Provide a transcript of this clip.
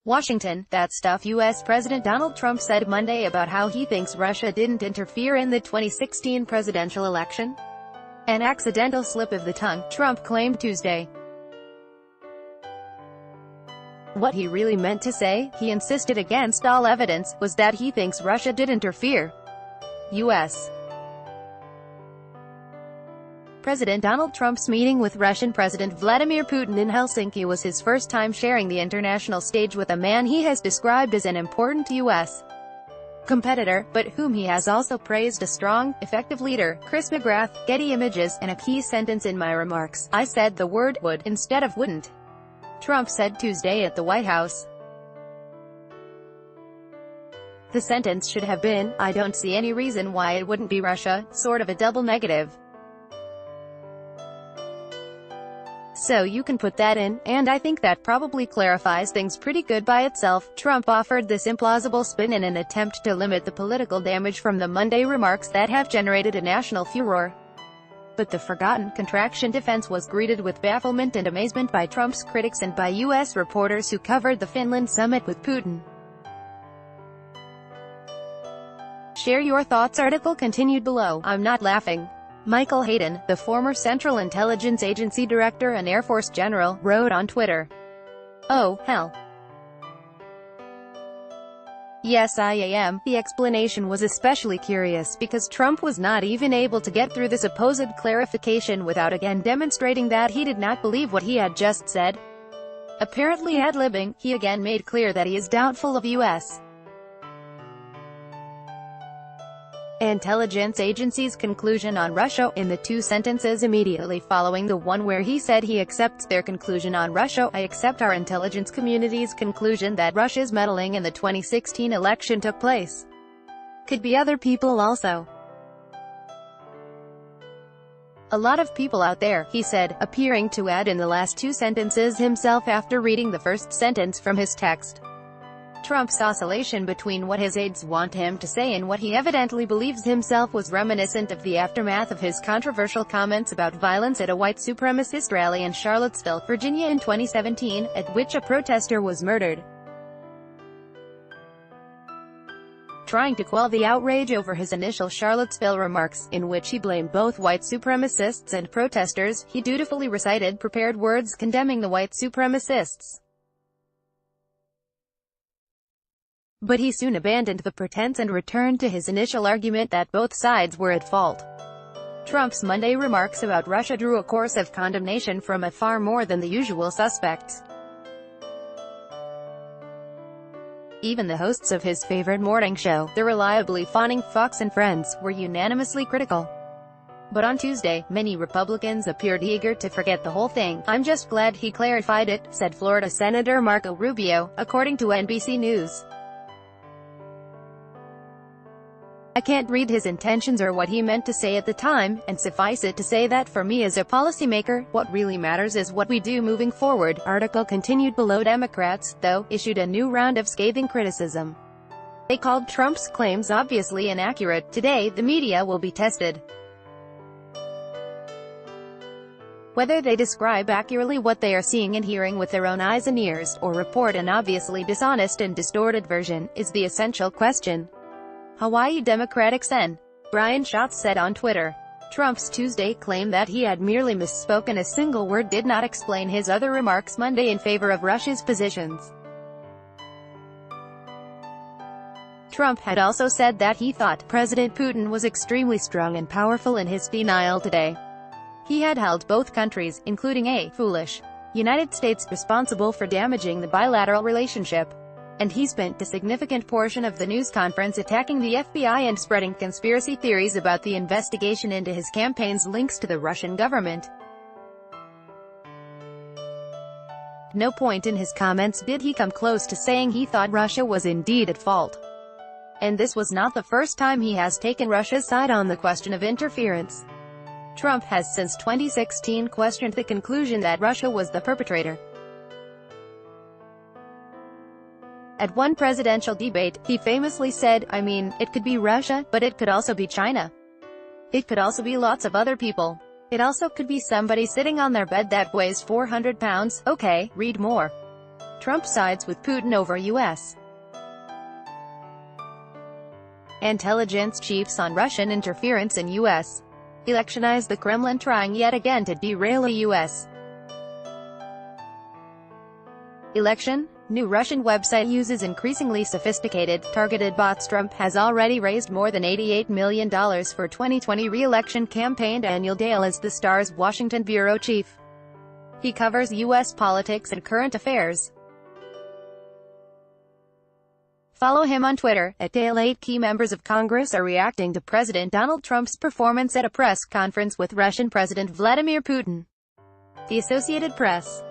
Washington, that stuff U.S. President Donald Trump said Monday about how he thinks Russia didn't interfere in the 2016 presidential election? An accidental slip of the tongue, Trump claimed Tuesday. What he really meant to say, he insisted against all evidence, was that he thinks Russia did interfere. U.S. President Donald Trump's meeting with Russian President Vladimir Putin in Helsinki was his first time sharing the international stage with a man he has described as an important U.S. competitor, but whom he has also praised a strong, effective leader. Chris McGrath, Getty Images, and a key sentence in my remarks, I said the word would instead of wouldn't, Trump said Tuesday at the White House. The sentence should have been, I don't see any reason why it wouldn't be Russia, sort of a double negative. So you can put that in, and I think that probably clarifies things pretty good by itself. Trump offered this implausible spin in an attempt to limit the political damage from the Monday remarks that have generated a national furor. But the forgotten contraction defense was greeted with bafflement and amazement by Trump's critics and by U.S. reporters who covered the Finland summit with Putin. Share your thoughts. Article continued below. I'm not laughing. Michael Hayden, the former Central Intelligence Agency director and Air Force general, wrote on Twitter, "Oh, hell. Yes, I am." The explanation was especially curious because Trump was not even able to get through the supposed clarification without again demonstrating that he did not believe what he had just said. Apparently ad-libbing, he again made clear that he is doubtful of U.S. intelligence agency's conclusion on Russia, in the two sentences immediately following the one where he said he accepts their conclusion on Russia. I accept our intelligence community's conclusion that Russia's meddling in the 2016 election took place. Could be other people also. A lot of people out there, he said, appearing to add in the last two sentences himself after reading the first sentence from his text. Trump's oscillation between what his aides want him to say and what he evidently believes himself was reminiscent of the aftermath of his controversial comments about violence at a white supremacist rally in Charlottesville, Virginia in 2017, at which a protester was murdered. Trying to quell the outrage over his initial Charlottesville remarks, in which he blamed both white supremacists and protesters, he dutifully recited prepared words condemning the white supremacists. But he soon abandoned the pretense and returned to his initial argument that both sides were at fault. Trump's Monday remarks about Russia drew a chorus of condemnation from a far more than the usual suspects. Even the hosts of his favorite morning show, the reliably fawning Fox and Friends, were unanimously critical. But on Tuesday, many Republicans appeared eager to forget the whole thing. I'm just glad he clarified it, said Florida Senator Marco Rubio, according to NBC News. I can't read his intentions or what he meant to say at the time, and suffice it to say that for me as a policymaker, what really matters is what we do moving forward. Article continued below. Democrats, though, issued a new round of scathing criticism. They called Trump's claims obviously inaccurate. Today, the media will be tested whether they describe accurately what they are seeing and hearing with their own eyes and ears, or report an obviously dishonest and distorted version, is the essential question. Hawaii Democratic Sen. Brian Schatz said on Twitter. Trump's Tuesday claim that he had merely misspoken a single word did not explain his other remarks Monday in favor of Russia's positions. Trump had also said that he thought President Putin was extremely strong and powerful in his denial today. He had held both countries, including a foolish United States, responsible for damaging the bilateral relationship. And he spent a significant portion of the news conference attacking the FBI and spreading conspiracy theories about the investigation into his campaign's links to the Russian government. No point in his comments did he come close to saying he thought Russia was indeed at fault. And this was not the first time he has taken Russia's side on the question of interference. Trump has since 2016 questioned the conclusion that Russia was the perpetrator. At one presidential debate, he famously said, I mean, it could be Russia, but it could also be China. It could also be lots of other people. It also could be somebody sitting on their bed that weighs 400 pounds. Okay, read more. Trump sides with Putin over U.S. intelligence chiefs on Russian interference in U.S. election, as the Kremlin trying yet again to derail a U.S. election. New Russian website uses increasingly sophisticated, targeted bots. Trump has already raised more than $88 million for 2020 re-election campaign. Daniel Dale is the Star's Washington bureau chief. He covers U.S. politics and current affairs. Follow him on Twitter, @Dale. 8 key members of Congress are reacting to President Donald Trump's performance at a press conference with Russian President Vladimir Putin. The Associated Press.